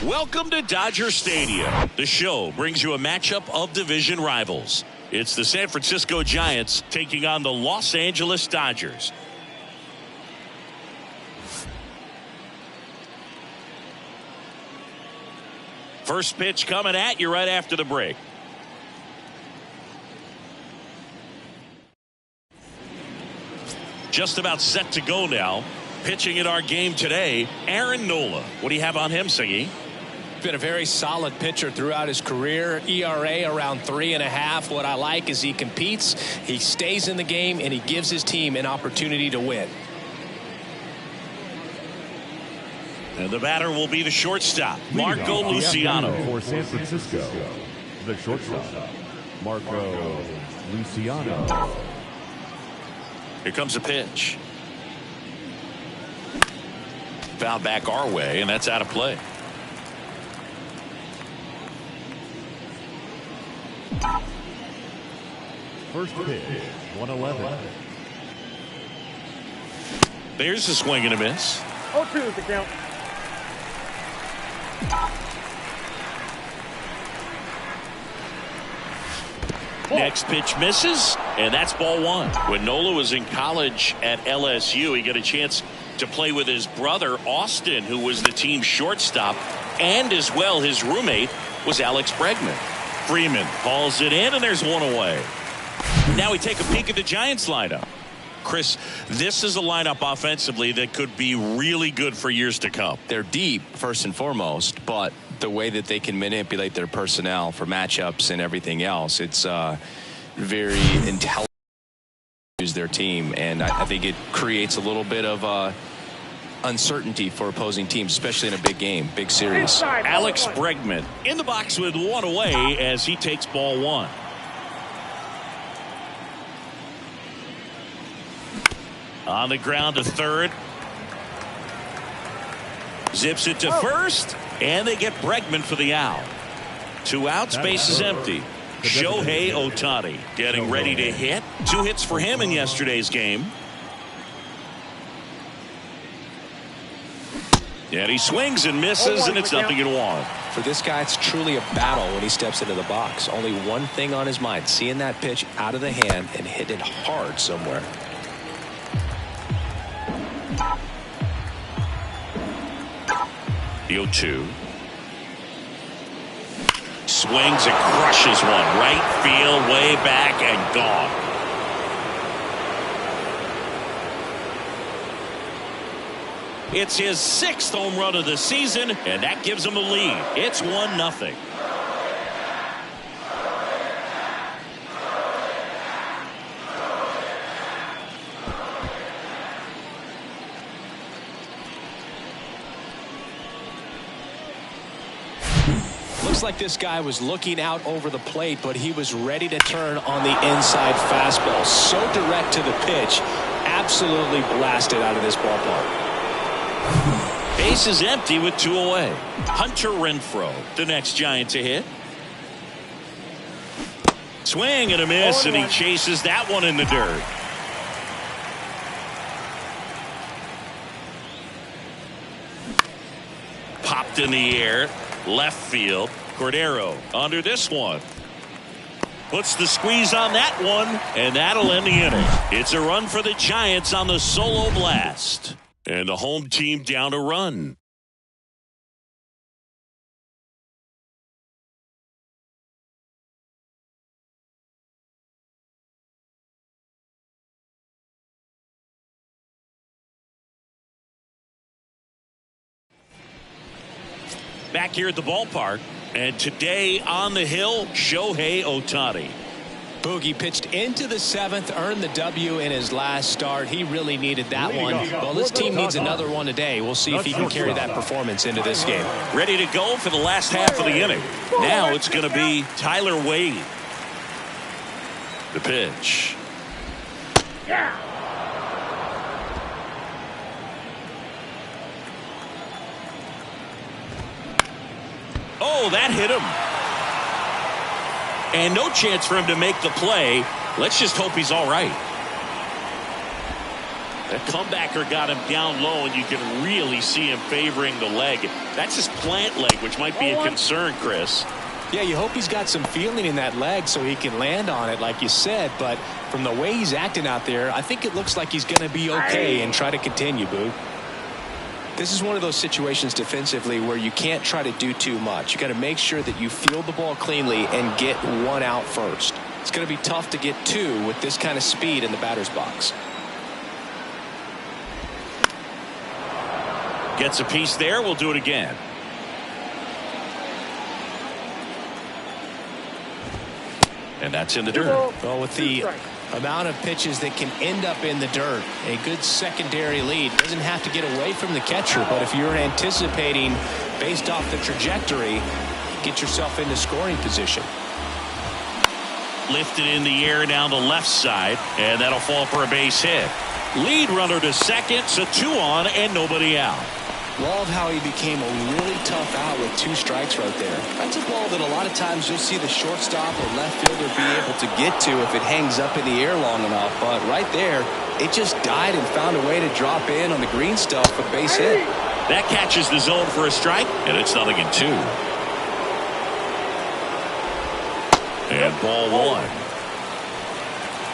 Welcome to Dodger Stadium. The show brings you a matchup of division rivals. It's the San Francisco Giants taking on the Los Angeles Dodgers. First pitch coming at you right after the break. Just about set to go now. Pitching in our game today, Aaron Nola. What do you have on him, Singy? Been a very solid pitcher throughout his career. ERA around 3.5. What I like is he competes, he stays in the game, and he gives his team an opportunity to win. And the batter will be the shortstop, Marco Luciano. For San Francisco, the shortstop, Marco Luciano. Here comes a pitch. Foul back our way, and that's out of play. First pitch, 111. There's a swing and a miss. 0-2 is the count. Next pitch misses, and that's ball one. When Nola was in college at LSU, he got a chance to play with his brother, Austin, who was the team shortstop, and as well his roommate was Alex Bregman. Freeman hauls it in, and there's one away. Now we take a peek at the Giants lineup. Chris, this is a lineup offensively that could be really good for years to come. They're deep, first and foremost, but the way that they can manipulate their personnel for matchups and everything else, it's very intelligent to use their team, and I think it creates a little bit of uncertainty for opposing teams, especially in a big game, big series. Alex Bregman in the box with one away as he takes ball one. On the ground to third. Zips it to first, and they get Bregman for the out. 2 outs, base is empty. Shohei Ohtani getting ready to hit. 2 hits for him in yesterday's game. And he swings and misses, and it's 0-1. For this guy, it's truly a battle when he steps into the box. Only one thing on his mind, seeing that pitch out of the hand and hit it hard somewhere. The 0-2. Swings and crushes one. Right field, way back, and gone. It's his 6th home run of the season, and that gives him a lead. It's 1-0. Looks like this guy was looking out over the plate, but he was ready to turn on the inside fastball. So direct to the pitch. Absolutely blasted out of this ballpark. Base is empty with 2 away. Hunter Renfroe, the next Giant to hit. Swing and a miss, and he chases that one in the dirt. Popped in the air. Left field. Cordero under this one. Puts the squeeze on that one, and that'll end the inning. It's a run for the Giants on the solo blast. And the home team down a run. Back here at the ballpark, and today on the hill, Shohei Ohtani. Boogie pitched into the 7th, earned the W in his last start. He really needed that one. Well, this team needs another one today. We'll see if he can carry that performance into this game. Ready to go for the last half of the inning. Now it's going to be Tyler Wade. The pitch. Oh, that hit him. And no chance for him to make the play. Let's just hope he's all right. The comebacker got him down low, and you can really see him favoring the leg. That's his plant leg, which might be a concern, Chris. Yeah, you hope he's got some feeling in that leg so he can land on it, like you said. But from the way he's acting out there, I think it looks like he's going to be okay and try to continue, Boo. This is one of those situations defensively where you can't try to do too much. You got to make sure that you field the ball cleanly and get one out first. It's going to be tough to get 2 with this kind of speed in the batter's box. Gets a piece there. We'll do it again. And that's in the dirt. Well, with the amount of pitches that can end up in the dirt, a good secondary lead. Doesn't have to get away from the catcher, but if you're anticipating based off the trajectory, get yourself into scoring position. Lifted in the air down the left side, and that'll fall for a base hit. Lead runner to second, so 2 on and nobody out. Love how he became a really tough out with 2 strikes right there. That's a ball that a lot of times you'll see the shortstop or left fielder be able to get to if it hangs up in the air long enough. But right there, it just died and found a way to drop in on the green stuff for the base hit. That catches the zone for a strike, and it's 0-2. And ball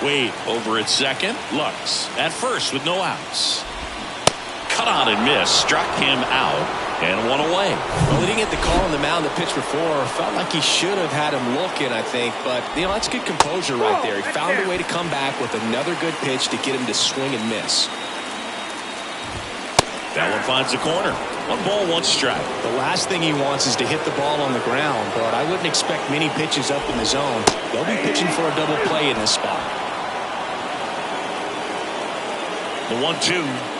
1. Wade over at second. Lux at first with no outs. Cut on and miss, struck him out, and 1 away. Well, he didn't get the call on the mound the pitch before. Felt like he should have had him looking, I think. But, that's good composure right there. He found a way to come back with another good pitch to get him to swing and miss. That one finds the corner. 1 ball, 1 strike. The last thing he wants is to hit the ball on the ground, but I wouldn't expect many pitches up in the zone. They'll be pitching for a double play in this spot. The 1-2.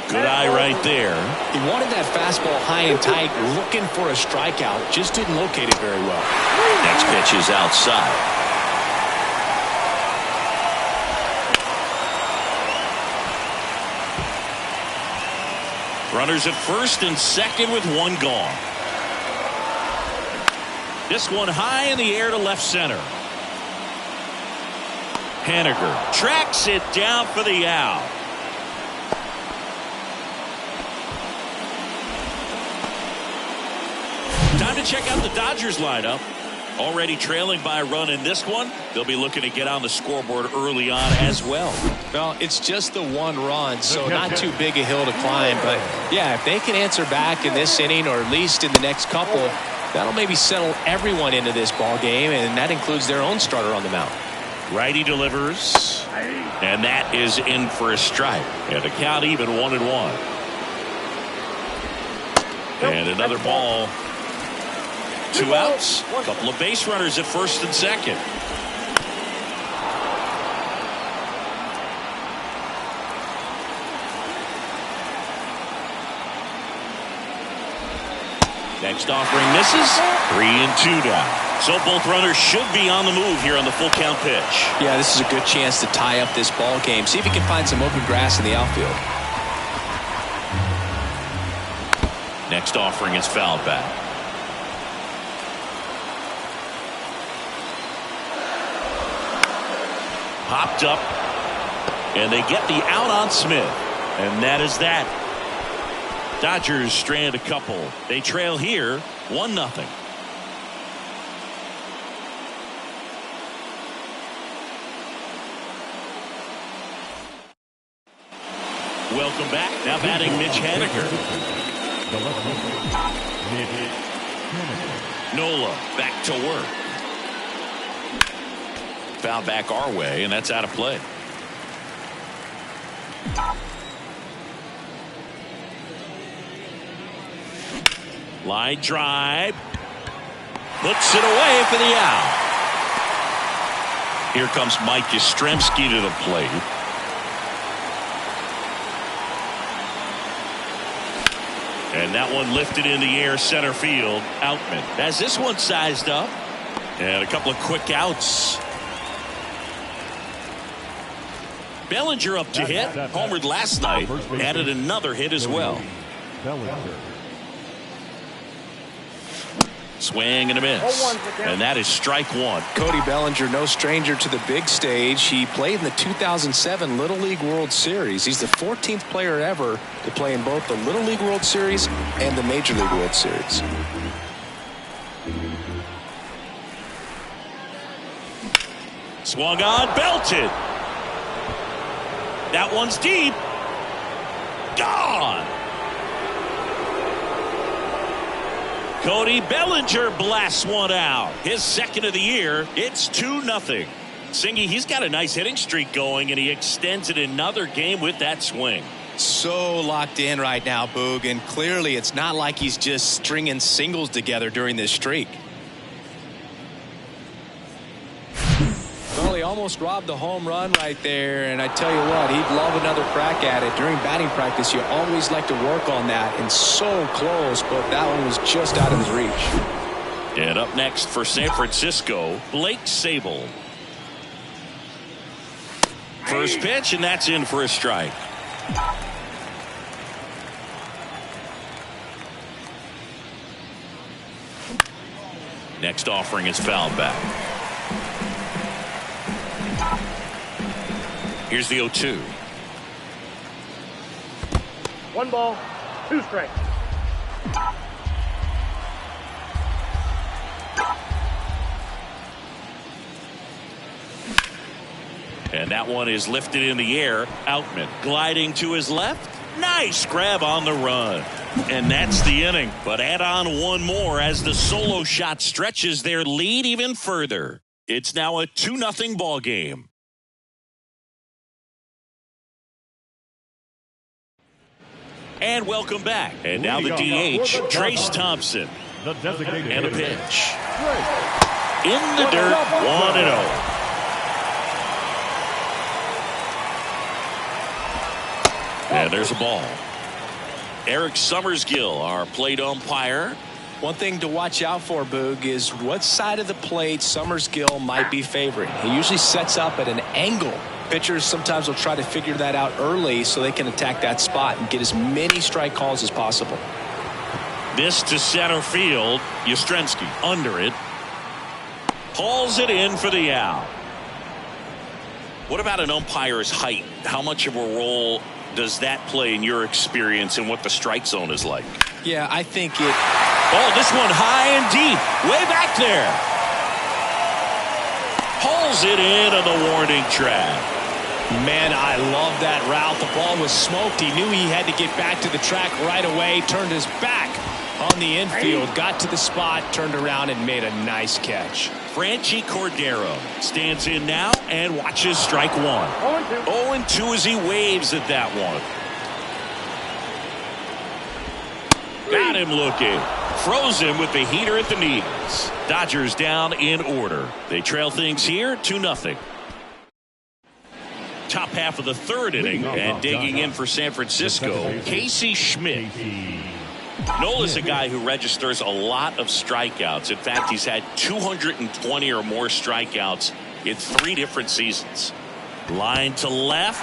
Good eye right there. He wanted that fastball high and tight, looking for a strikeout. Just didn't locate it very well. Next pitch is outside. Runners at first and second with 1 gone. This one high in the air to left center. Haniger tracks it down for the out. Time to check out the Dodgers lineup. Already trailing by a run in this one. They'll be looking to get on the scoreboard early on as well. Well, it's just the 1 run, so not too big a hill to climb. But, yeah, if they can answer back in this inning or at least in the next couple, that'll maybe settle everyone into this ball game, and that includes their own starter on the mound. Righty delivers, and that is in for a strike. And the count even 1-1. And another ball. 2 outs. A couple of base runners at first and second. Next offering misses. 3-2 now. So both runners should be on the move here on the full count pitch. Yeah, this is a good chance to tie up this ball game. See if he can find some open grass in the outfield. Next offering is fouled back. Popped up. And they get the out on Smith. And that is that. Dodgers strand a couple. They trail here 1-0. Welcome back. Now batting Mitch Haniger. The left-hander, Mitch Haniger. Nola back to work. Foul back our way, and that's out of play. Line drive. Puts it away for the out. Here comes Mike Yastrzemski to the plate. And that one lifted in the air center field. Outman has this one sized up. And a couple of quick outs. Bellinger up to hit. Homered last night. Added another hit as well. Bellinger. Swing and a miss. And that is strike one. Cody Bellinger, no stranger to the big stage. He played in the 2007 Little League World Series. He's the 14th player ever to play in both the Little League World Series and the Major League World Series. Swung on, belted. That one's deep. Gone. Cody Bellinger blasts one out. His second of the year. It's 2-0. Singy, he's got a nice hitting streak going, and he extends it another game with that swing. So locked in right now, Boog, and clearly it's not like he's just stringing singles together during this streak. Well, he almost robbed the home run right there, and I tell you what, he'd love another crack at it. During batting practice, you always like to work on that, and so close, but that one was just out of his reach. And up next for San Francisco, Blake Sabol. First pitch, and that's in for a strike. Next offering is fouled back. Here's the 0-2. 1 ball, 2 strikes. And that one is lifted in the air. Outman gliding to his left. Nice grab on the run. And that's the inning. But add on one more as the solo shot stretches their lead even further. It's now a 2-0 ball game. And welcome back. And now the DH, Trace Thompson. The designated And a hitter, pitch. Trace. In the dirt, 1-0. And there's a ball. Eric Summersgill, our plate umpire. One thing to watch out for, Boog, is what side of the plate Summersgill might be favoring. He usually sets up at an angle. Pitchers sometimes will try to figure that out early so they can attack that spot and get as many strike calls as possible. This to center field. Yastrzemski under it. Hauls it in for the out. What about an umpire's height? How much of a role does that play in your experience and what the strike zone is like? Yeah, I think it... Oh, this one high and deep. Way back there. Hauls it in on the warning track. Man, I love that route. The ball was smoked. He knew he had to get back to the track right away. Turned his back on the infield. Got to the spot, turned around, and made a nice catch. Franchy Cordero stands in now and watches strike one. 0-2 as he waves at that one. Got him looking. Froze him with the heater at the knees. Dodgers down in order. They trail things here 2-0. Top half of the third inning, and digging in for San Francisco, Casey Schmidt. Nola's a guy who registers a lot of strikeouts. In fact, he's had 220 or more strikeouts in 3 different seasons. Line to left.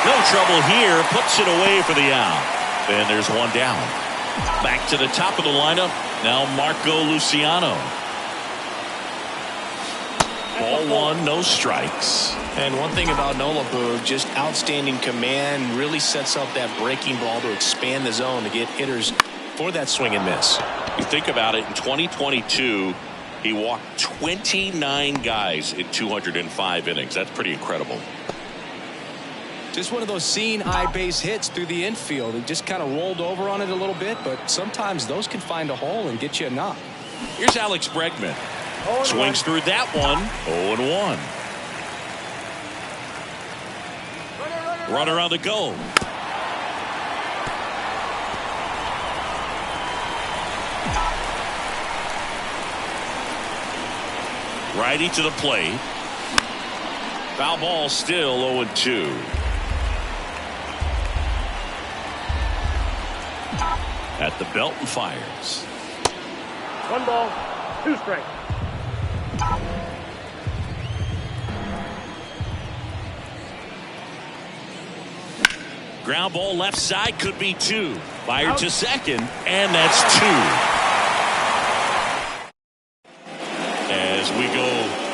No trouble here. Puts it away for the out. And there's one down. Back to the top of the lineup. Now Marco Luciano. Ball 1, no strikes. And one thing about Nola, Boog, just outstanding command, really sets up that breaking ball to expand the zone to get hitters for that swing and miss. You think about it, in 2022, he walked 29 guys in 205 innings. That's pretty incredible. Just one of those seeing eye base hits through the infield. He just kind of rolled over on it a little bit, but sometimes those can find a hole and get you a knock. Here's Alex Bregman. Swings through that one. 0-1. Runner on the go. Righty to the plate. Foul ball, still 0-2. At the belt and fires. 1 ball, 2 strikes. Ground ball left side, could be 2. Fired to second, and that's 2. As we go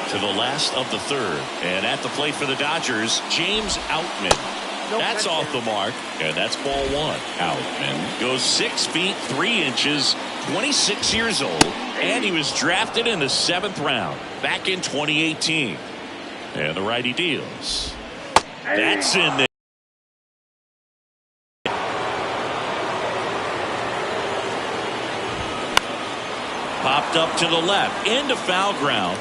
to the last of the third, and at the plate for the Dodgers, James Outman. That's off the mark, and that's ball 1. Outman goes 6 feet 3 inches, 26 years old, and he was drafted in the 7th round back in 2018. And the righty deals. That's in there. Popped up to the left, into foul ground.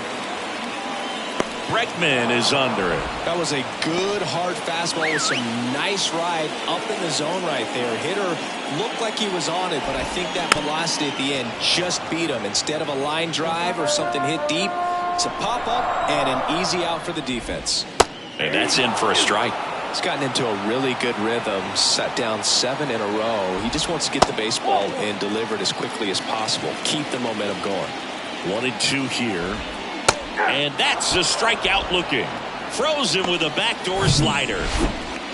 Bregman is under it. That was a good hard fastball with some nice ride up in the zone right there. Hitter looked like he was on it, but I think that velocity at the end just beat him. Instead of a line drive or something hit deep, it's a pop up and an easy out for the defense. And that's in for a strike. He's gotten into a really good rhythm, set down 7 in a row. He just wants to get the baseball and deliver it as quickly as possible. Keep the momentum going. 1-2 here. And that's a strikeout looking. Froze him with a backdoor slider.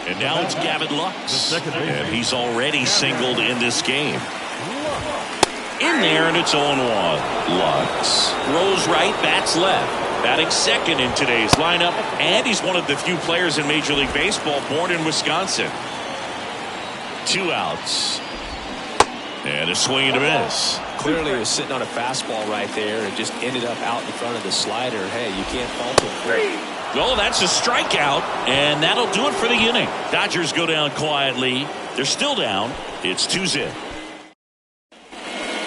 And now it's Gavin Lux. And he's already singled in this game. In there, and it's 0-1. Lux rolls right, bats left. Batting second in today's lineup, and he's one of the few players in Major League Baseball born in Wisconsin. 2 outs. And a swing and a miss. Clearly he was sitting on a fastball right there and just ended up out in front of the slider. Hey, you can't fault him. Well, that's a strikeout, and that'll do it for the inning. Dodgers go down quietly. They're still down. It's 2-0.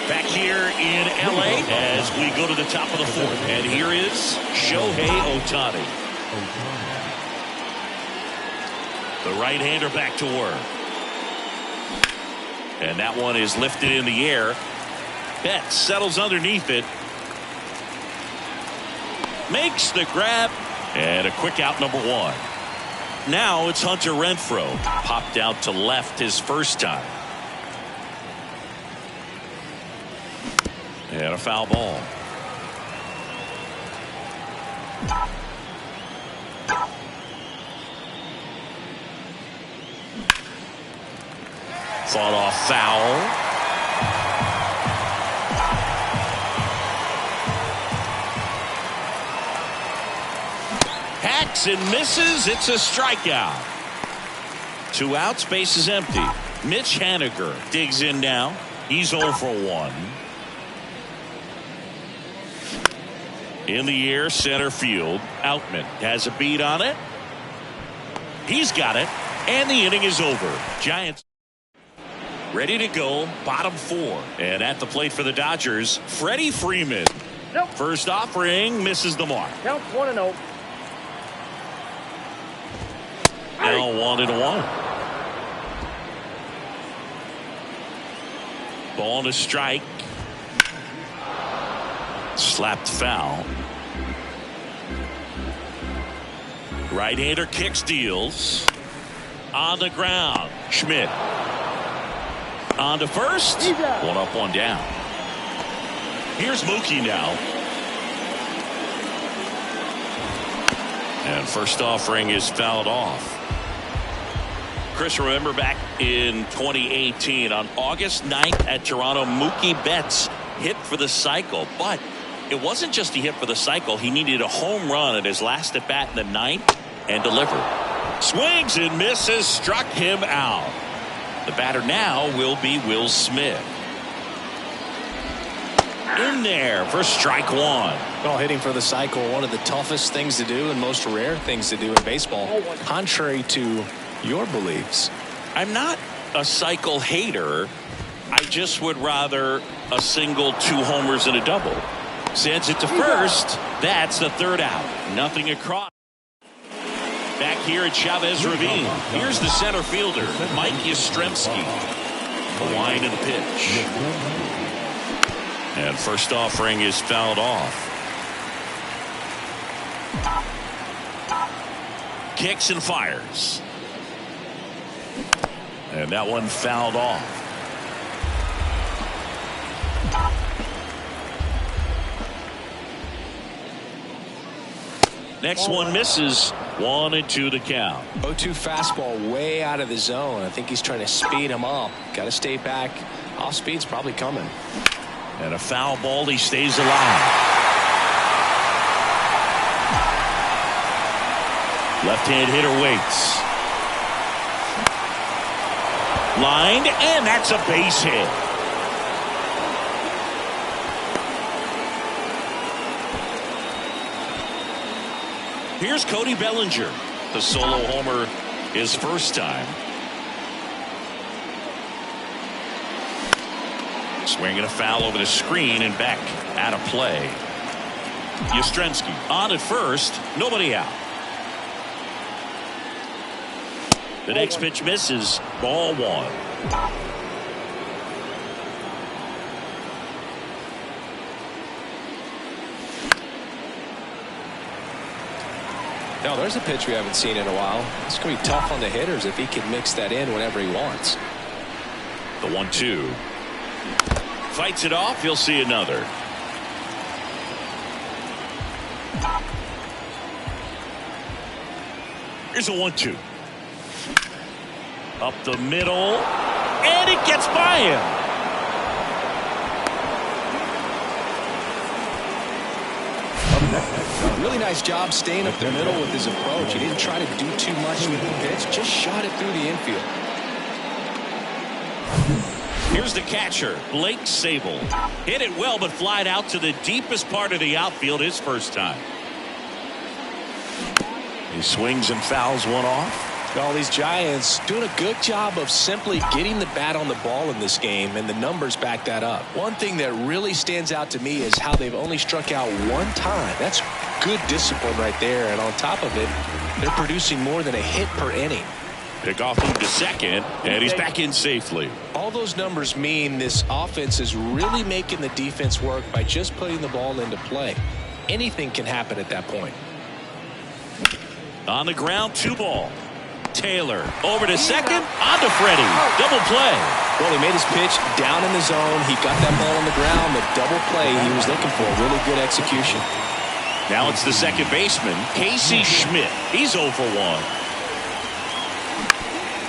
Back here in L.A. as we go to the top of the 4th. And here is Shohei Ohtani. The right-hander back to work. And that one is lifted in the air. Betts settles underneath it. Makes the grab. And a quick out, number 1. Now it's Hunter Renfroe. Popped out to left his first time. And a foul ball. Fought off foul. Hacks and misses. It's a strikeout. 2 outs, base is empty. Mitch Haniger digs in now. He's 0 for 1. In the air, center field. Outman has a beat on it. He's got it. And the inning is over. Giants ready to go. Bottom 4. And at the plate for the Dodgers, Freddie Freeman. Nope. First offering, misses the mark. Counts 1-0. Now 1-1. Ball to strike. Slapped foul. Right-hander kicks, deals. On the ground. Schmidt. On to first. One up, one down. Here's Mookie now. And first offering is fouled off. Chris, remember back in 2018 on August 9th at Toronto, Mookie Betts hit for the cycle. But it wasn't just a hit for the cycle. He needed a home run at his last at bat in the ninth and delivered. Swings and misses, struck him out. The batter now will be Will Smith. In there for strike one. Well, hitting for the cycle, one of the toughest things to do and most rare things to do in baseball, contrary to your beliefs. I'm not a cycle hater. I just would rather a single, 2 homers and a double. Sends it to first. That's the third out. Nothing across. Back here at Chavez Ravine. Here's the center fielder, Mike Yastrzemski. The line of the pitch. And first offering is fouled off. Kicks and fires. And that one fouled off. Next one misses. 1-2 the count. 0-2 fastball way out of the zone. I think he's trying to speed him up. Got to stay back. Off speed's probably coming. And a foul ball. He stays alive. Left-hand hitter waits. Lined, and that's a base hit. Here's Cody Bellinger. The solo homer his first time. Swinging a foul over the screen and back out of play. Yastrzemski on at first. Nobody out. The next pitch misses. Ball one. No, there's a pitch we haven't seen in a while. It's going to be tough on the hitters if he can mix that in whenever he wants. The 1-2. Fights it off. You'll see another. Here's a 1-2. Up the middle. And it gets by him. Really nice job staying up the middle with his approach. He didn't try to do too much with the pitch. Just shot it through the infield. Here's the catcher, Blake Sabol. Hit it well, but flied out to the deepest part of the outfield his first time. He swings and fouls one off. All these Giants doing a good job of simply getting the bat on the ball in this game, and the numbers back that up. One thing that really stands out to me is how they've only struck out one time. That's good discipline right there, and on top of it, they're producing more than a hit per inning. Pickoff moved to second, and he's back in safely. All those numbers mean this offense is really making the defense work by just putting the ball into play. Anything can happen at that point. On the ground, 2 ball. Taylor over to second, on to Freddie. Double play. Well, he made his pitch down in the zone. He got that ball on the ground. The double play he was looking for. Really good execution. Now it's the second baseman, Casey Schmidt. He's 0 for 1.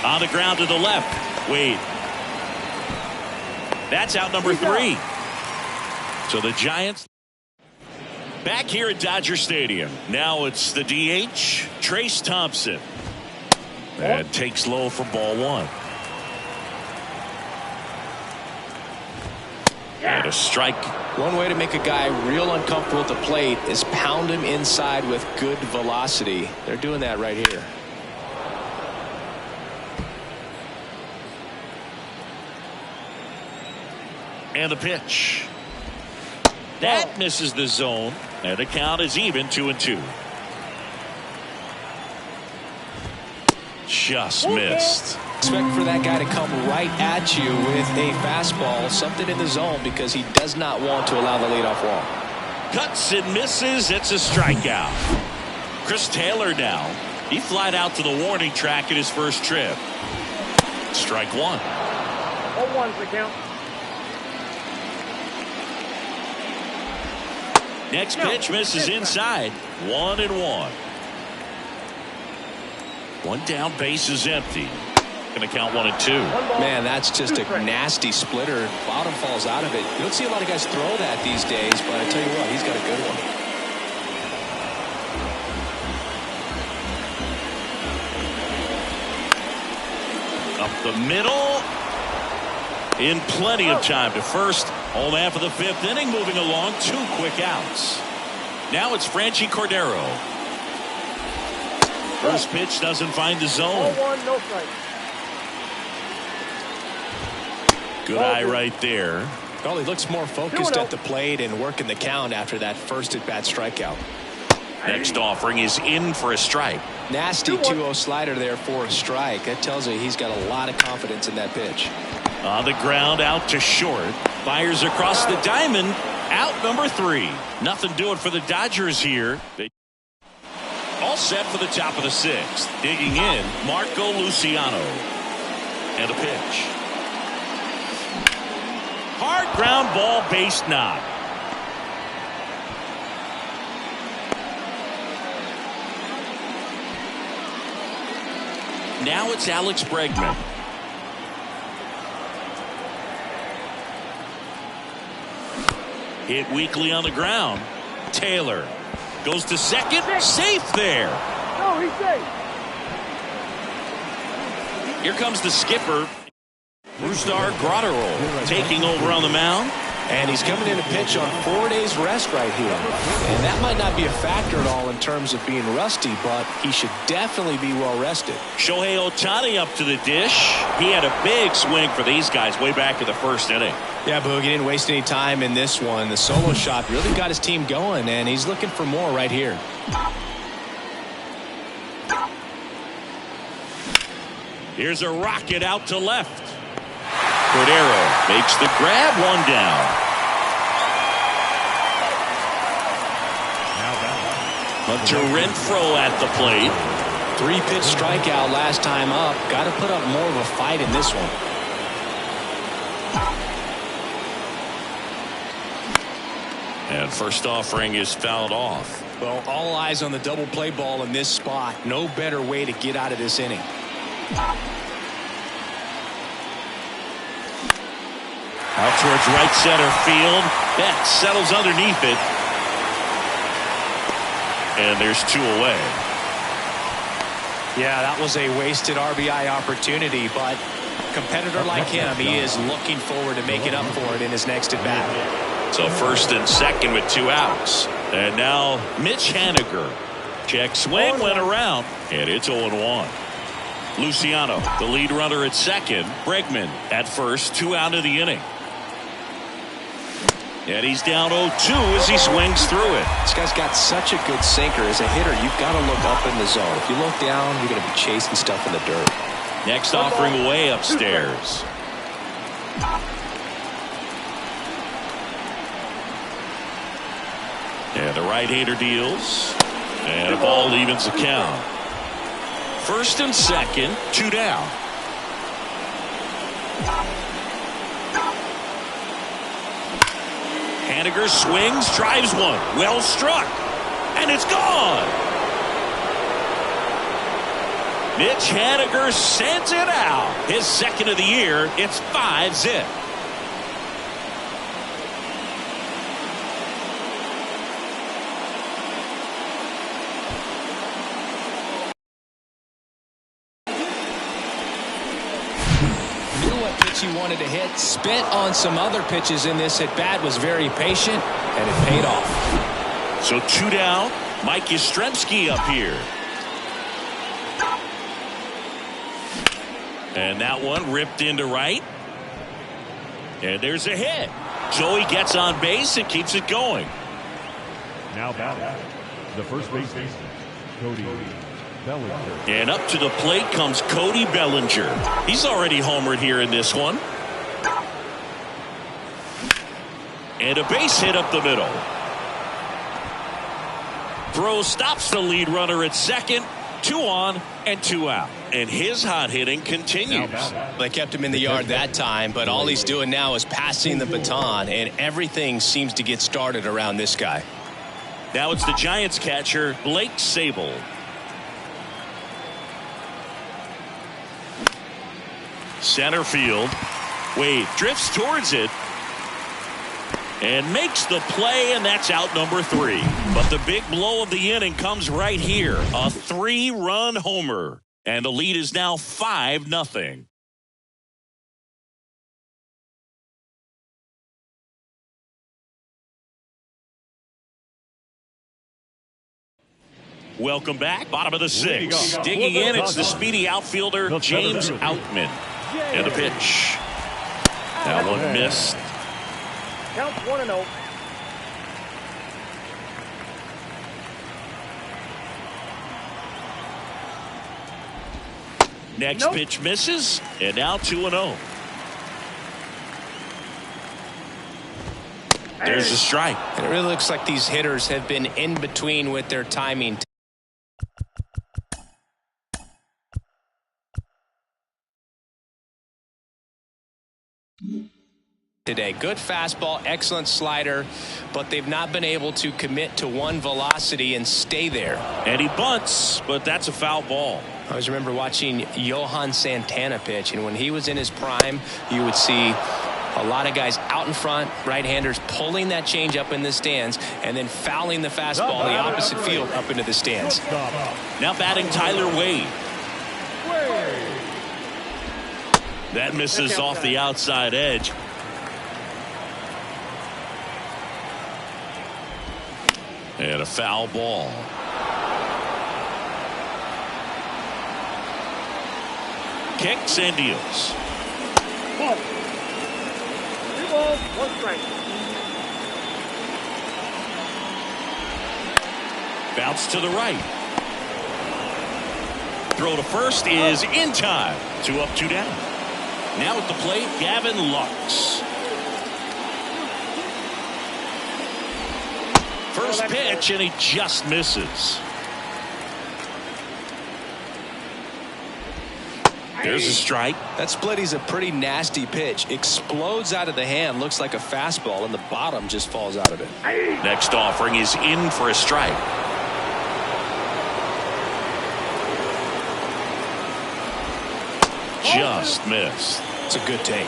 On the ground to the left. Wade. That's out number 3. So the Giants back here at Dodger Stadium. Now it's the DH, Trace Thompson. And takes low for ball 1. And a strike. One way to make a guy real uncomfortable at the plate is pound him inside with good velocity. They're doing that right here. And the pitch. That misses the zone. And the count is even, 2-2. Just missed. Expect for that guy to come right at you with a fastball, something in the zone, because he does not want to allow the leadoff walk. Cuts and misses. It's a strikeout. Chris Taylor now. He flied out to the warning track at his first trip. Strike one. 0-1's the count. Next pitch misses inside. 1-1. One down, base is empty. Going to count 1-2. Man, that's just a nasty splitter. Bottom falls out of it. You don't see a lot of guys throw that these days, but I tell you what, he's got a good one. Up the middle. In plenty of time to first. Home half of the fifth inning, moving along. 2 quick outs. Now it's Franchy Cordero. First pitch doesn't find the zone. 0-1, no strike. Good eye right there. Well, he looks more focused at the plate and working the count after that first at-bat strikeout. Next offering is in for a strike. Nasty 2-0 slider there for a strike. That tells you he's got a lot of confidence in that pitch. On the ground, out to short. Fires across the diamond. Out number 3. Nothing doing for the Dodgers here. All set for the top of the 6th. Digging in, Marco Luciano. And a pitch. Hard ground ball, base knock. Now it's Alex Bregman. Hit weakly on the ground. Taylor goes to second. Safe there. No, he's safe. Here comes the skipper. Brusdar Graterol taking over on the mound. And he's coming in to pitch on 4 days rest right here. And that might not be a factor at all in terms of being rusty, but he should definitely be well rested. Shohei Ohtani up to the dish. He had a big swing for these guys way back in the first inning. Yeah, Boog, he didn't waste any time in this one. The solo shot really got his team going, and he's looking for more right here. Here's a rocket out to left. Cordero makes the grab, 1 down. Hunter Renfroe at the plate. 3-pitch strikeout last time up. Got to put up more of a fight in this one. And first offering is fouled off. Well, all eyes on the double play ball in this spot. No better way to get out of this inning. Out towards right center field. Beck settles underneath it. And there's 2 away. Yeah, that was a wasted RBI opportunity, but a competitor like him, he is looking forward to making up for it in his next at bat. So first and second with 2 outs. And now Mitch Haniger. Check swing, went around, and it's 0-1. Luciano, the lead runner at second. Bregman at first, 2 out of the inning. And he's down 0-2 as he swings through it. This guy's got such a good sinker. As a hitter, you've got to look up in the zone. If you look down, you're going to be chasing stuff in the dirt. Next offering way upstairs. And the right-hander deals. And a ball evens the count. First and second, 2 down. Haniger swings, drives one. Well struck. And it's gone. Mitch Haniger sends it out. His second of the year. It's 5-zip. He wanted to hit, spit on some other pitches in this at bat, was very patient, and it paid off. So 2 down. Mike Yastrzemski up here. And that one ripped into right. And there's a hit. Joey gets on base and keeps it going. Now batting, the first baseman, Cody Bellinger. And up to the plate comes Cody Bellinger. He's already homered here in this one. And a base hit up the middle. Throw stops the lead runner at second. 2 on and 2 out. And his hot hitting continues. They kept him in the yard that time, but all he's doing now is passing the baton, and everything seems to get started around this guy. Now it's the Giants catcher, Blake Sabol. Center field. Wade drifts towards it and makes the play, and that's out number 3. But the big blow of the inning comes right here. A 3-run homer. And the lead is now 5-0. Welcome back. Bottom of the 6th. Digging in, it's the speedy outfielder, James Outman. And the pitch. That one missed. Counts 1-0. Next pitch misses, and now 2-0. There's a strike. And it really looks like these hitters have been in between with their timing today. Good fastball, excellent slider, but they've not been able to commit to one velocity and stay there. And he bunts, but that's a foul ball. I always remember watching Johan Santana pitch, and when he was in his prime, you would see a lot of guys out in front, right-handers pulling that change up in the stands and then fouling the fastball the opposite field up into the stands. Now batting Tyler Wade. That misses off the outside edge. And a foul ball. Kicks and deals. Ball. 3 balls, 1 strike. Bounce to the right. Throw to first is in time. 2 up, 2 down. Now at the plate, Gavin Lux. First pitch, and he just misses. There's a strike. That splitty's a pretty nasty pitch. Explodes out of the hand, looks like a fastball, and the bottom just falls out of it. Next offering is in for a strike. Just missed. It's a good take.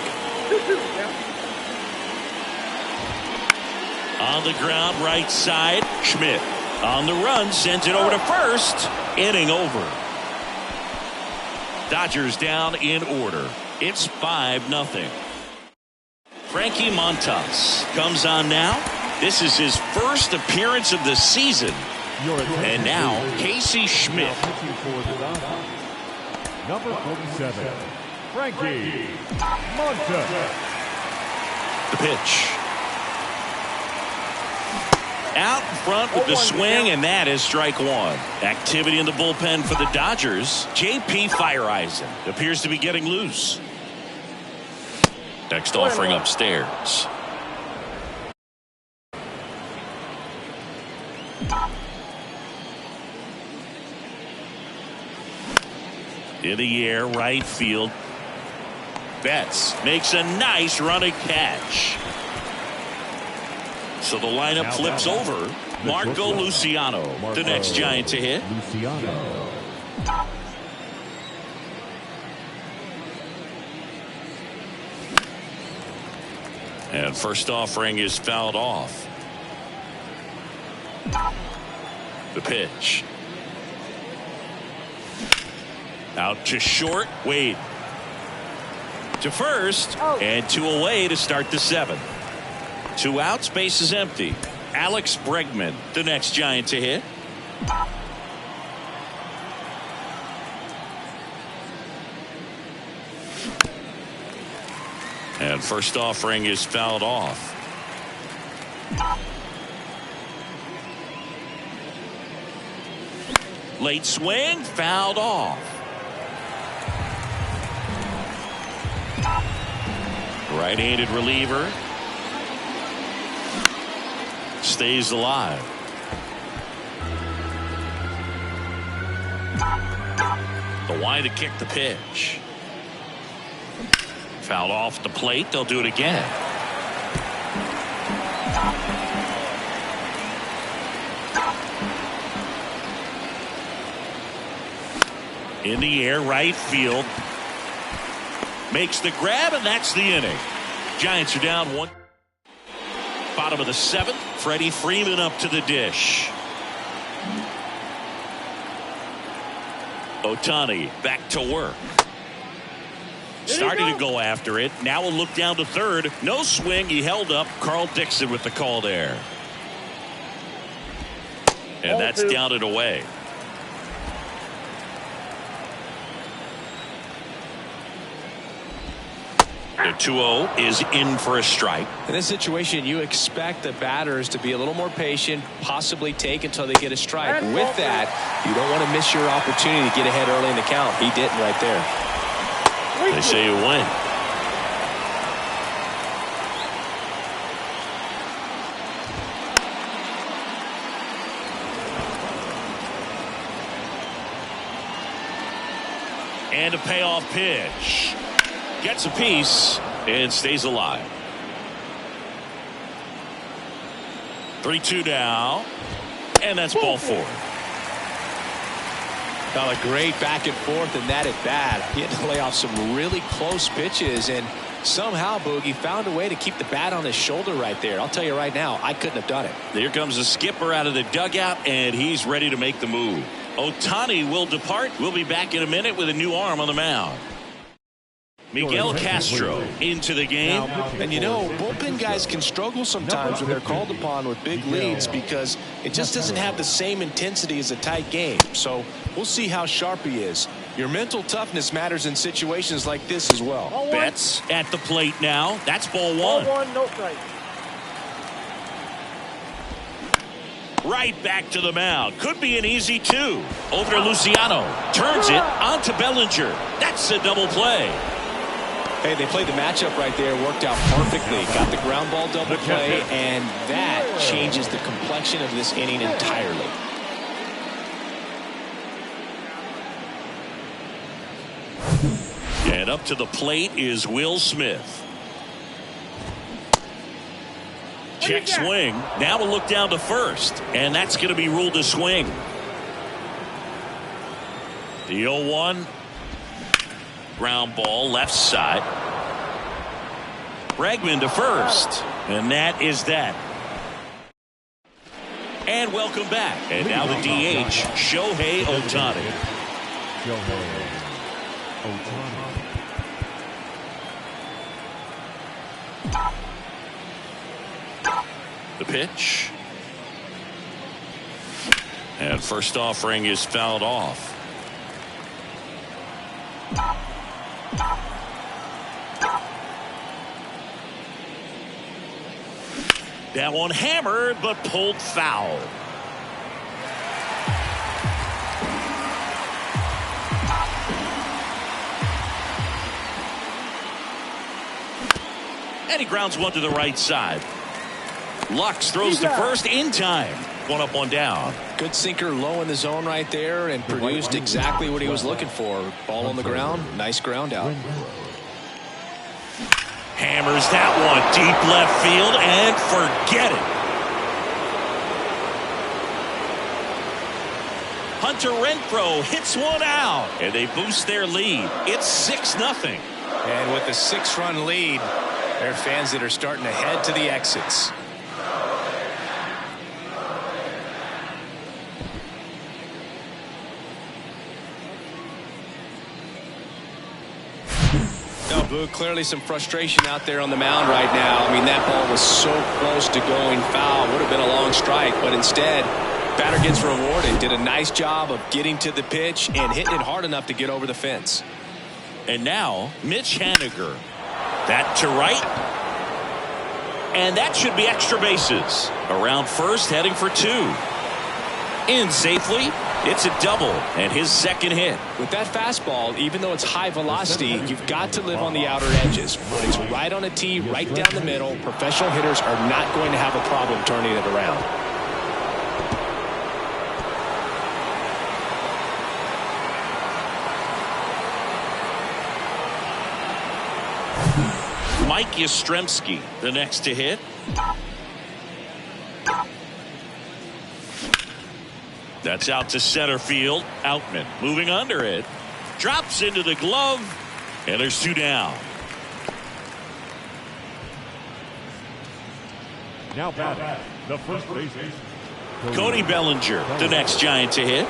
On the ground, right side, Schmidt. On the run, sends it over to first. Inning over. Dodgers down in order. It's 5-0. Frankie Montas comes on now. This is his first appearance of the season. And now, Casey Schmidt. Number 47, Frankie Montas. The pitch. Out in front with the swing, and that is strike 1. Activity in the bullpen for the Dodgers. J.P. Feyereisen appears to be getting loose. Next offering upstairs. In the air, right field. Betts makes a nice running catch. So the lineup flips over. Marco Luciano, the next Giant to hit. Luciano. And first offering is fouled off. The pitch. Out to short. Wade. To first. And 2 away to start the 7th. 2 outs, base is empty. Alex Bregman, the next Giant to hit. And first offering is fouled off. Late swing, fouled off. Right-handed reliever. Stays alive. The wide to kick the pitch. Fouled off the plate. They'll do it again. In the air, right field. Makes the grab, and that's the inning. Giants are down 1. Bottom of the 7th. Freddie Freeman up to the dish. Ohtani back to work. Starting to go after it. Now we'll look down to third. No swing. He held up. Carl Dixon with the call there. And that's down and away. The 2-0 is in for a strike. In this situation, you expect the batters to be a little more patient, possibly take until they get a strike. With that, you don't want to miss your opportunity to get ahead early in the count. He didn't right there. They say you win. And a payoff pitch. Gets a piece and stays alive. 3-2 now. And that's ball 4. Now a great back and forth in that at bat. He had to lay off some really close pitches, and somehow Boogie found a way to keep the bat on his shoulder right there. I'll tell you right now, I couldn't have done it. Here comes the skipper out of the dugout, and he's ready to make the move. Ohtani will depart. We'll be back in a minute with a new arm on the mound. Miguel Castro into the game. And you know, bullpen guys can struggle sometimes when they're called upon with big leads because it just doesn't have the same intensity as a tight game. So we'll see how sharp he is. Your mental toughness matters in situations like this as well. Betts at the plate now. That's ball 1. Ball 1, no strike. Right back to the mound. Could be an easy 2. Over to Luciano. Turns it onto Bellinger. That's a double play. Hey, they played the matchup right there, worked out perfectly. Got the ground ball double play, and that changes the complexion of this inning entirely. And up to the plate is Will Smith. Check swing. Now we'll look down to first, and that's going to be ruled a swing. The 0-1. Ground ball left side. Bregman to first. And that is that. And welcome back. And now the DH, Shohei Ohtani. Shohei Ohtani. The pitch. And first offering is fouled off. That one hammered but pulled foul. And he grounds one to the right side. Lux throws to first in time. One up, one down. Good sinker low in the zone right there and produced exactly what he was looking for. Ball on the ground. Nice ground out. Hammers that one deep left field and forget it. Hunter Renfroe hits one out and they boost their lead. It's 6-0. And with a 6-run lead, there are fans that are starting to head to the exits. Clearly some frustration out there on the mound right now. I mean, that ball was so close to going foul. Would have been a long strike, but instead, batter gets rewarded. Did a nice job of getting to the pitch and hitting it hard enough to get over the fence. And now, Mitch Haniger. That to right. And that should be extra bases. Around first, heading for 2. In safely. It's a double and his second hit. With that fastball, even though it's high velocity, you've got to live on the outer edges. When it's right on a tee, right down the middle, professional hitters are not going to have a problem turning it around. Mike Yastrzemski, the next to hit. That's out to center field. Outman moving under it. Drops into the glove. And there's 2 down. Now batting, the first baseman, Cody Bellinger, the next Giant to hit.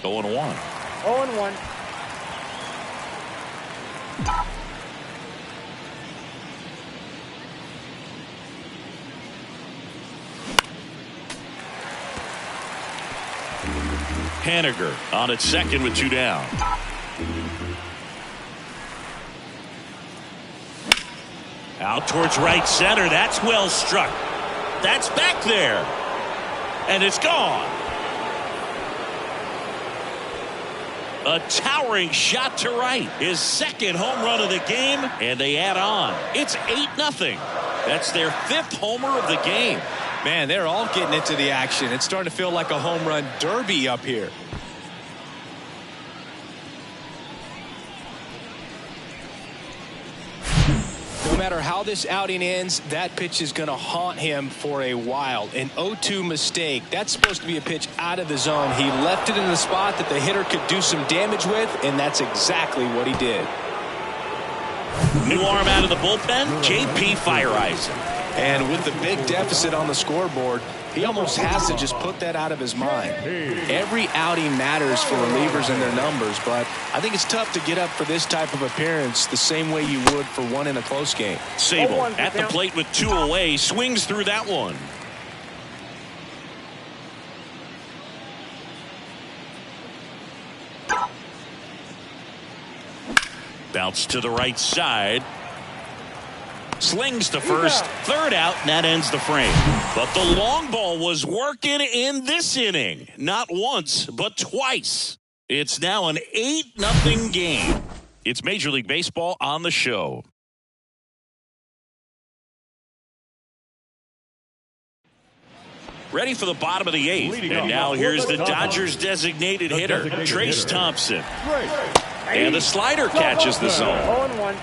Oh, and 1. 0-1. Haniger on at second with 2 down. Out towards right center. That's well struck. That's back there. And it's gone. A towering shot to right. His second home run of the game, and they add on. It's 8-0. That's their 5th homer of the game. Man, they're all getting into the action. It's starting to feel like a home run derby up here. No matter how this outing ends, that pitch is going to haunt him for a while. An 0-2 mistake. That's supposed to be a pitch out of the zone. He left it in the spot that the hitter could do some damage with, and that's exactly what he did. New arm out of the bullpen, J.P. Feyereisen. And with the big deficit on the scoreboard, he almost has to just put that out of his mind. Every outing matters for relievers and their numbers, but I think it's tough to get up for this type of appearance the same way you would for one in a close game. Sable at the plate with 2 away, swings through that one. Bounce to the right side. Slings to first, 3rd out, and that ends the frame. But the long ball was working in this inning. Not once, but twice. It's now an 8-0 game. It's Major League Baseball on the show. Ready for the bottom of the 8th. And now here's the Dodgers designated hitter, Trayce Thompson. And the slider catches the zone. 0-1.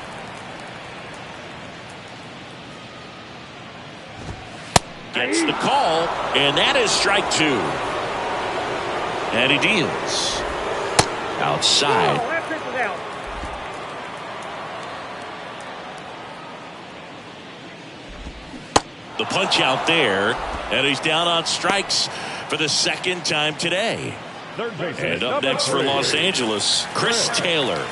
Gets the call, and that is strike 2. And he deals. Outside. That pitch is out. The punch out there, and he's down on strikes for the 2nd time today. third baseman, And up next for Los Angeles, Chris Taylor.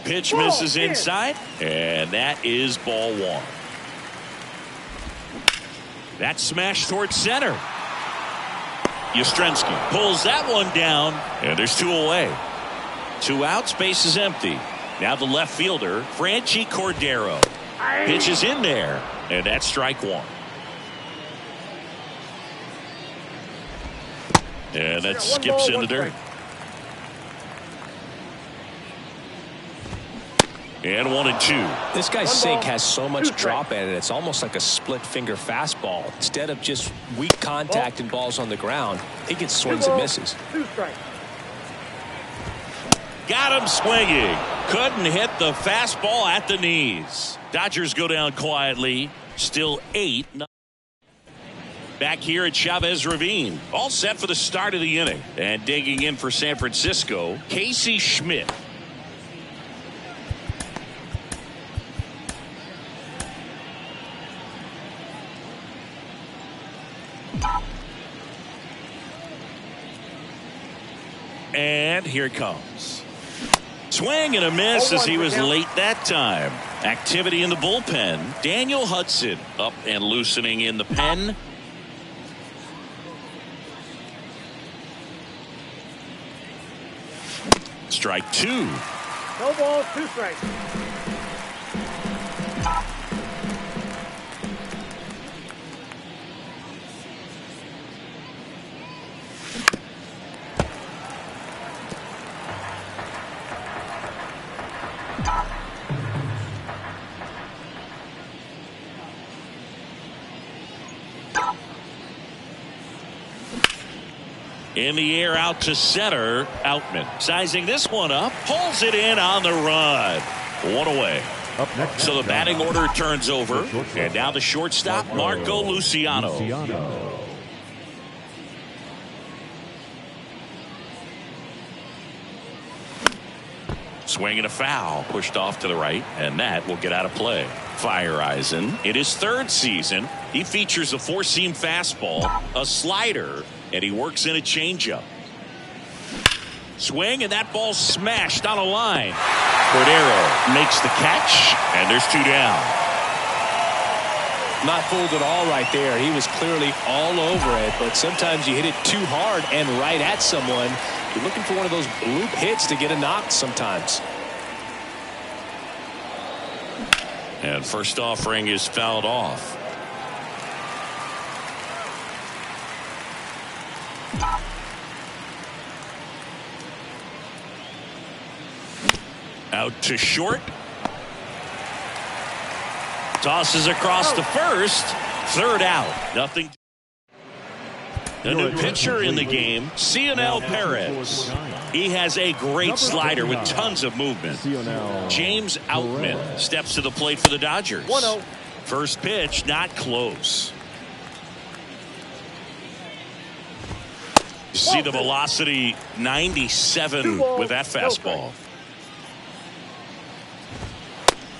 Pitch misses inside, and that is ball 1. That smash towards center. Yastrzemski pulls that one down, and there's 2 away. 2 outs, base is empty. Now the left fielder, Franchy Cordero. Pitch is in there, and that's strike 1. And that skips in the dirt. And 1-2. This guy's sink has so much drop in it. It's almost like a split finger fastball. Instead of just weak contact and balls on the ground, he gets swings and misses. 2 strikes. Got him swinging. Couldn't hit the fastball at the knees. Dodgers go down quietly. Still 8. Back here at Chavez Ravine. All set for the start of the inning. And digging in for San Francisco, Casey Schmidt. And here it comes. Swing and a miss as he was late that time. Activity in the bullpen. Daniel Hudson up and loosening in the pen. Strike two. No balls, 2 strikes. In the air out to center. Outman sizing this one up. Pulls it in on the run. One away. Up next. So the batting order turns over. And now the shortstop, Marco Luciano. Swing and a foul. Pushed off to the right. And that will get out of play. Feyereisen, in his 3rd season, he features a 4-seam fastball, a slider, and he works in a changeup. Swing, and that ball smashed on a line. Cordero makes the catch, and there's 2 down. Not fooled at all right there. He was clearly all over it, but sometimes you hit it too hard and right at someone. You're looking for one of those bloop hits to get a knock sometimes. And first offering is fouled off. Out to short. Tosses across to first. 3rd out. Nothing. The new pitcher in the game, Cionel Perez. He has a great slider with tons of movement. James Outman steps to the plate for the Dodgers. 1-0. First pitch, not close. You see the velocity, 97 with that fastball.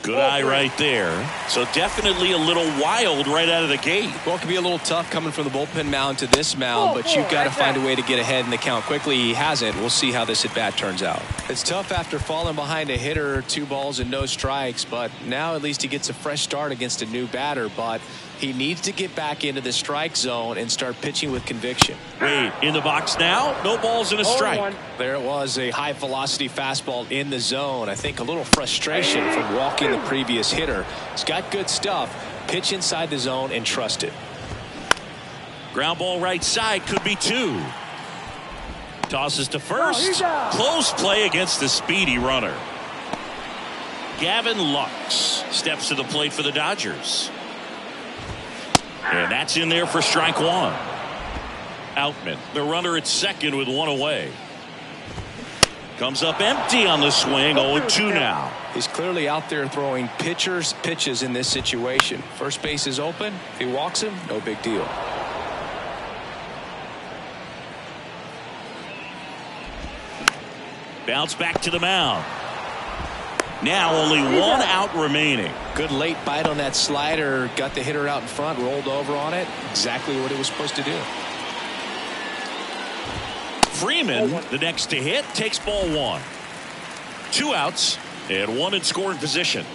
Good eye right there. So definitely a little wild right out of the gate. Well, it can be a little tough coming from the bullpen mound to this mound, but you've got to find a way to get ahead in the count quickly. He hasn't. We'll see how this at bat turns out. It's tough after falling behind a hitter, 2 balls and no strikes, but now at least he gets a fresh start against a new batter. But he needs to get back into the strike zone and start pitching with conviction. Wade in the box now. No balls and a strike. There it was, a high velocity fastball in the zone. I think a little frustration from walking the previous hitter. He's got good stuff. Pitch inside the zone and trust it. Ground ball right side, could be 2. Tosses to first. Close play against the speedy runner. Gavin Lux steps to the plate for the Dodgers. And that's in there for strike 1. Outman, the runner at second with 1 away. Comes up empty on the swing. 0-2 now. He's clearly out there throwing pitches in this situation. First base is open. If he walks him, no big deal. Bounce back to the mound. Now only 1 out remaining. Good late bite on that slider. Got the hitter out in front, rolled over on it. Exactly what it was supposed to do. Freeman, the next to hit, takes ball 1. 2 outs and 1 in scoring position.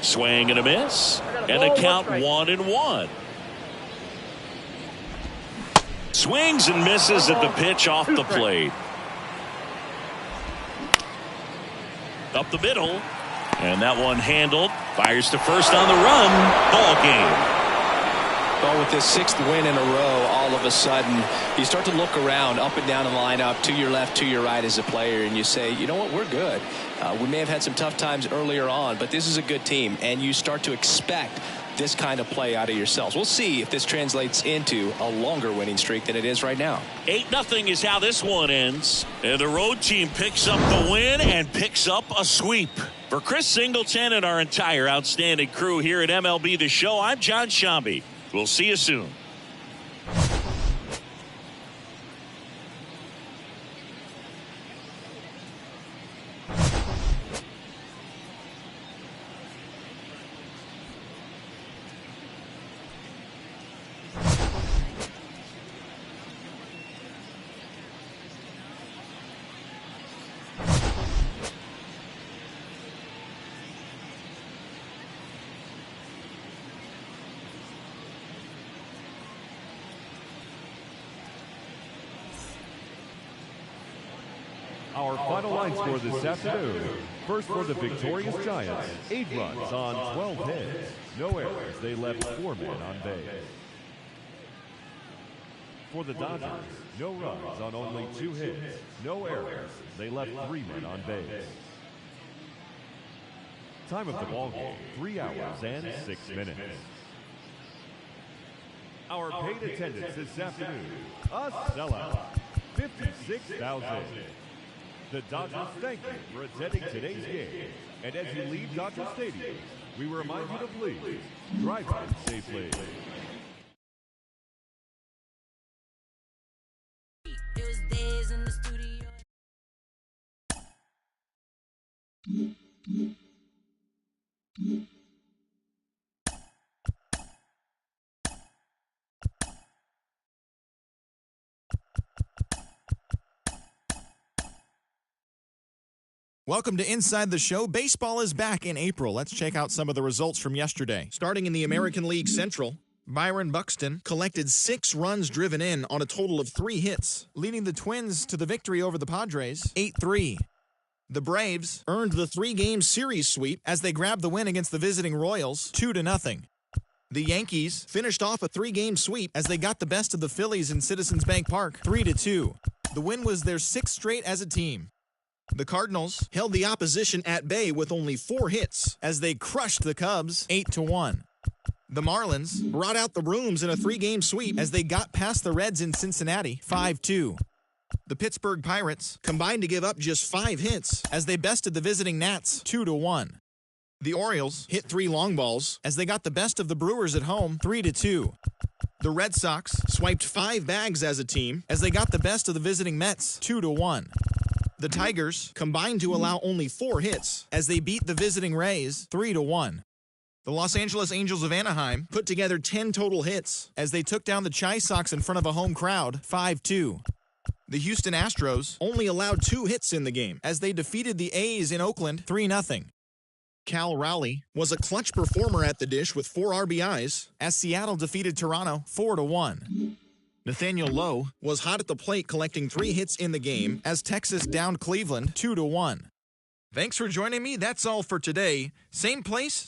Swing and a miss, and the count 1-1. Swings and misses at the pitch off the plate. Up the middle, and that one handled. Fires to first on the run. Ball game. Well, with this 6th win in a row, all of a sudden you start to look around up and down the lineup, to your left, to your right as a player, and you say, you know what, we're good. We may have had some tough times earlier on, but this is a good team, and you start to expect this kind of play out of yourselves. We'll see if this translates into a longer winning streak than it is right now. 8-0 is how this one ends, and the road team picks up the win and picks up a sweep. For Chris Singleton and our entire outstanding crew here at MLB The Show, I'm John Shambi. We'll see you soon. Our final line score this afternoon. First for the victorious Giants, 8 runs on 12 hits. No errors. They left 4 men on base. For the Dodgers, no runs on only 2 hits. No errors. They left 3 men on base. Time of the ball game, 3 hours and 6 minutes. Our paid attendance this afternoon, a sellout, 56,000. The Dodgers thank you for attending today's game. And as you leave Dodger Stadium, we remind you to please drive in safely. It was days in the studio. Welcome to Inside the Show. Baseball is back in April. Let's check out some of the results from yesterday. Starting in the American League Central, Byron Buxton collected 6 runs driven in on a total of 3 hits, leading the Twins to the victory over the Padres 8-3. The Braves earned the 3-game series sweep as they grabbed the win against the visiting Royals 2-0. The Yankees finished off a 3-game sweep as they got the best of the Phillies in Citizens Bank Park 3-2. The win was their 6th straight as a team. The Cardinals held the opposition at bay with only 4 hits as they crushed the Cubs 8-1. The Marlins brought out the brooms in a 3-game sweep as they got past the Reds in Cincinnati 5-2. The Pittsburgh Pirates combined to give up just 5 hits as they bested the visiting Nats 2-1. The Orioles hit 3 long balls as they got the best of the Brewers at home 3-2. The Red Sox swiped 5 bags as a team as they got the best of the visiting Mets 2-1. The Tigers combined to allow only 4 hits as they beat the visiting Rays 3-1. The Los Angeles Angels of Anaheim put together 10 total hits as they took down the Chi Sox in front of a home crowd 5-2. The Houston Astros only allowed 2 hits in the game as they defeated the A's in Oakland 3-0. Cal Raleigh was a clutch performer at the dish with 4 RBIs as Seattle defeated Toronto 4-1. Nathaniel Lowe was hot at the plate collecting 3 hits in the game as Texas downed Cleveland 2-1. Thanks for joining me. That's all for today. Same place,